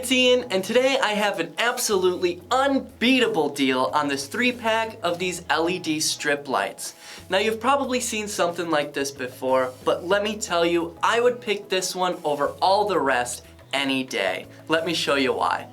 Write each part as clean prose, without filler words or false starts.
it's Ian, and today I have an absolutely unbeatable deal on this 3-pack of these LED strip lights. Now you've probably seen something like this before, but let me tell you, I would pick this one over all the rest any day. Let me show you why.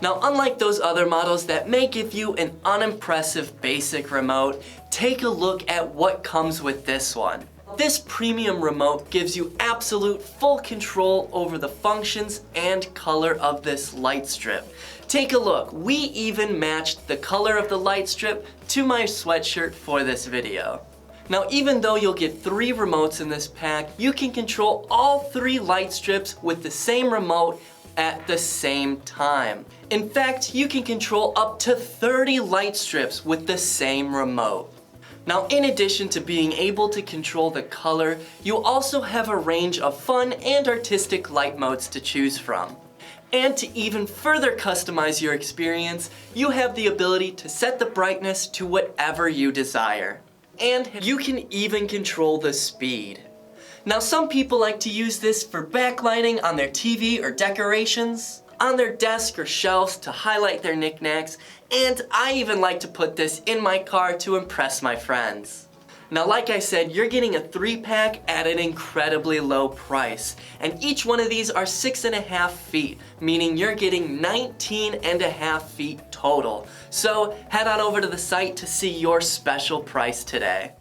Now, unlike those other models that may give you an unimpressive basic remote, take a look at what comes with this one. This premium remote gives you absolute full control over the functions and color of this light strip. Take a look, we even matched the color of the light strip to my sweatshirt for this video. Now, even though you'll get 3 remotes in this pack, you can control all 3 light strips with the same remote at the same time. In fact, you can control up to 30 light strips with the same remote. Now, in addition to being able to control the color, you also have a range of fun and artistic light modes to choose from. And to even further customize your experience, you have the ability to set the brightness to whatever you desire. And you can even control the speed. Now, some people like to use this for backlighting on their TV or decorations, on their desk or shelves to highlight their knickknacks, and I even like to put this in my car to impress my friends. Now, like I said, you're getting a 3-pack at an incredibly low price, and each one of these are 6.5 feet, meaning you're getting 19.5 feet total. So head on over to the site to see your special price today.